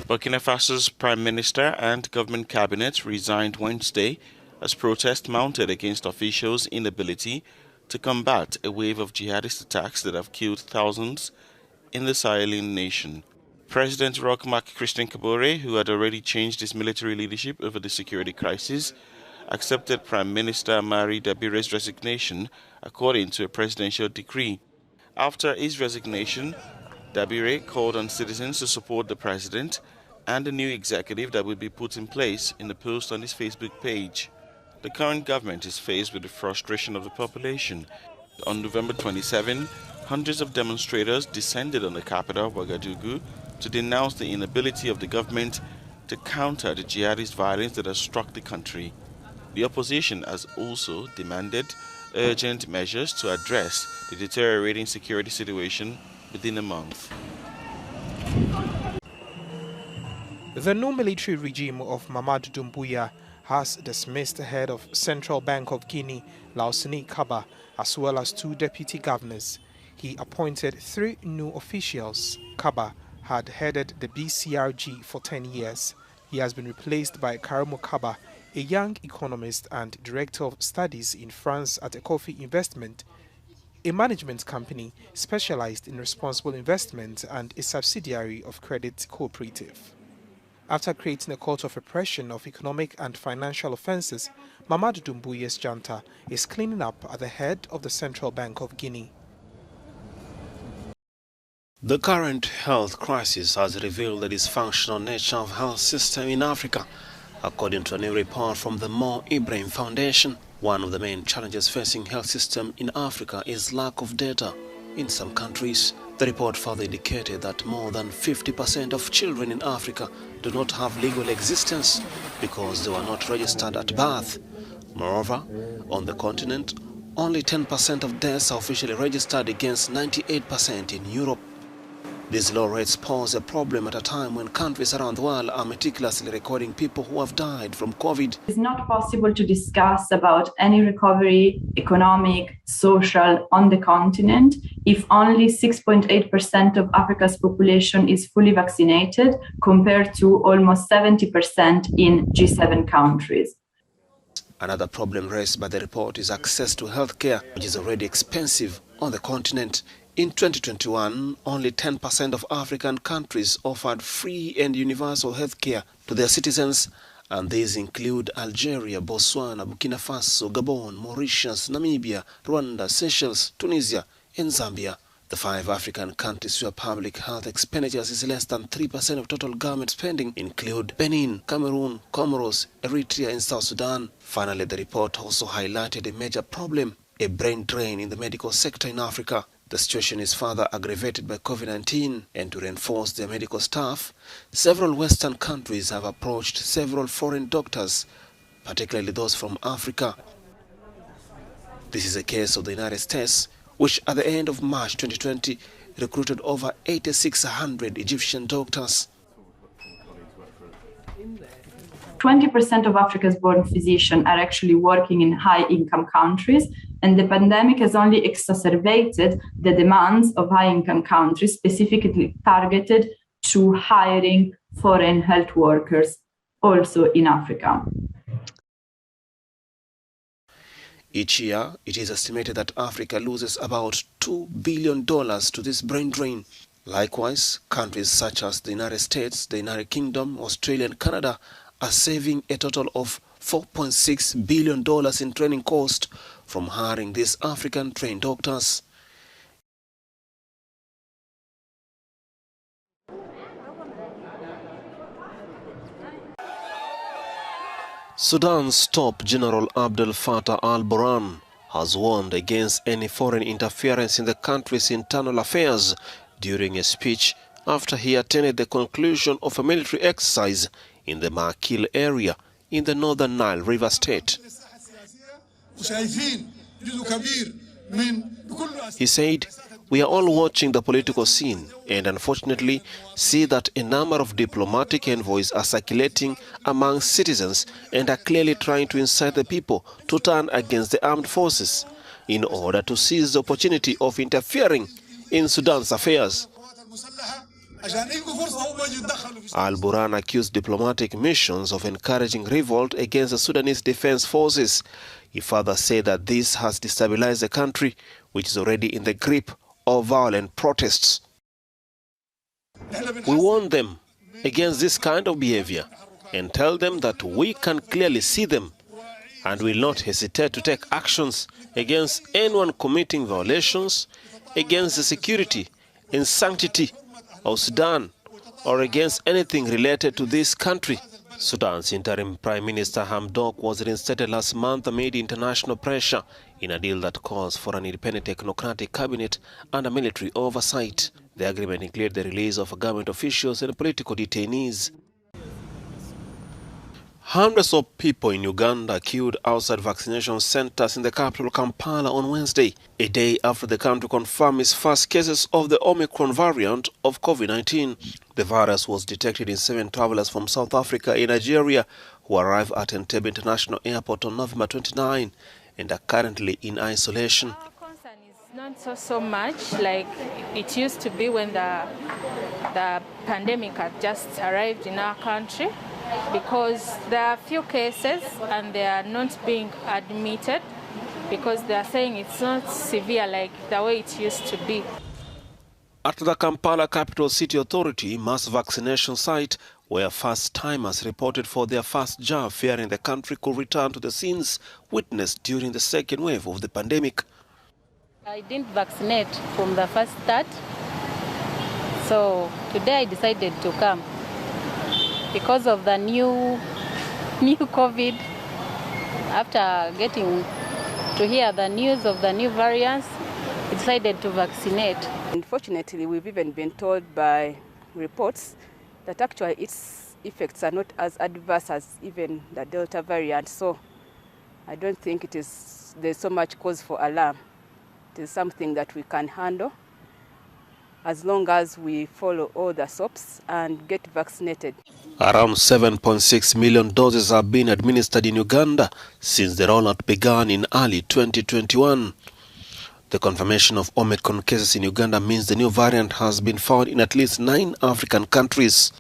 Burkina Faso's Prime Minister and government cabinet resigned Wednesday as protest mounted against officials' inability to combat a wave of jihadist attacks that have killed thousands in the Sahelan nation. President Roch-Marc Christian Kabore, who had already changed his military leadership over the security crisis, accepted Prime Minister Mari Dabire's resignation according to a presidential decree. After his resignation, Dabire called on citizens to support the president and the new executive that will be put in place in a post on his Facebook page. The current government is faced with the frustration of the population. On November 27, hundreds of demonstrators descended on the capital, Ouagadougou, to denounce the inability of the government to counter the jihadist violence that has struck the country. The opposition has also demanded urgent measures to address the deteriorating security situation within a month. The new military regime of Mamadou Doumbouya has dismissed the head of Central Bank of Guinea, Laosini Kaba, as well as 2 deputy governors. He appointed 3 new officials. Kaba had headed the BCRG for 10 years. He has been replaced by Karamo Kaba, a young economist and director of studies in France at Ecofi Investment, a management company specialized in responsible investment and a subsidiary of Credit Cooperative. After creating a cult of repression of economic and financial offenses, Mamadou Doumbouya's junta is cleaning up at the head of the Central Bank of Guinea. The current health crisis has revealed the dysfunctional nature of the health system in Africa. According to a new report from the Mo Ibrahim Foundation, one of the main challenges facing health system in Africa is lack of data. In some countries, the report further indicated that more than 50% of children in Africa do not have legal existence because they were not registered at birth. Moreover, on the continent, only 10% of deaths are officially registered against 98% in Europe. These low rates pose a problem at a time when countries around the world are meticulously recording people who have died from COVID. It's not possible to discuss about any recovery, economic, social, on the continent if only 6.8% of Africa's population is fully vaccinated compared to almost 70% in G7 countries. Another problem raised by the report is access to healthcare, which is already expensive on the continent. In 2021, only 10% of African countries offered free and universal healthcare to their citizens, and these include Algeria, Botswana, Burkina Faso, Gabon, Mauritius, Namibia, Rwanda, Seychelles, Tunisia, and Zambia. The 5 African countries where public health expenditures is less than 3% of total government spending include Benin, Cameroon, Comoros, Eritrea, and South Sudan. Finally, the report also highlighted a major problem, a brain drain in the medical sector in Africa. The situation is further aggravated by COVID-19, and to reinforce their medical staff, several Western countries have approached several foreign doctors, particularly those from Africa. This is a case of the United States, which at the end of March 2020 recruited over 8,600 Egyptian doctors. 20% of Africa's born physicians are actually working in high-income countries, and the pandemic has only exacerbated the demands of high-income countries, specifically targeted to hiring foreign health workers, also in Africa. Each year, it is estimated that Africa loses about $2 billion to this brain drain. Likewise, countries such as the United States, the United Kingdom, Australia, and Canada are saving a total of $4.6 billion in training cost from hiring these African-trained doctors. Sudan's top General Abdel Fattah Al-Burhan has warned against any foreign interference in the country's internal affairs during a speech after he attended the conclusion of a military exercise in the Makil area in the northern Nile River state. He said, "We are all watching the political scene and unfortunately see that a number of diplomatic envoys are circulating among citizens and are clearly trying to incite the people to turn against the armed forces. in order to seize the opportunity of interfering in Sudan's affairs. Al-Burhan accused diplomatic missions of encouraging revolt against the Sudanese Defense Forces. He further said that this has destabilized the country, which is already in the grip of violent protests. We warn them against this kind of behavior and tell them that we can clearly see them and will not hesitate to take actions against anyone committing violations against the security and sanctity of Sudan or against anything related to this country. Sudan's interim Prime Minister Hamdok was reinstated last month amid international pressure in a deal that calls for an independent technocratic cabinet under military oversight. The agreement included the release of government officials and political detainees. Hundreds of people in Uganda queued outside vaccination centers in the capital Kampala on Wednesday, a day after the country confirmed its first cases of the Omicron variant of COVID-19. The virus was detected in 7 travelers from South Africa and Nigeria who arrived at Entebbe International Airport on November 29 and are currently in isolation. Our concern is not so much like it used to be when the pandemic had just arrived in our country, because there are few cases and they are not being admitted because they are saying it's not severe like the way it used to be. At the Kampala Capital City Authority mass vaccination site, where first-timers reported for their first jab fearing the country could return to the scenes witnessed during the second wave of the pandemic. I didn't vaccinate from the first start, so today I decided to come. Because of the new COVID, after getting to hear the news of the new variants, I decided to vaccinate. Unfortunately, we've even been told by reports that actually its effects are not as adverse as even the Delta variant. So I don't think there's so much cause for alarm. It is something that we can handle as long as we follow all the SOPs and get vaccinated. Around 7.6 million doses have been administered in Uganda since the rollout began in early 2021. The confirmation of Omicron cases in Uganda means the new variant has been found in at least 9 African countries.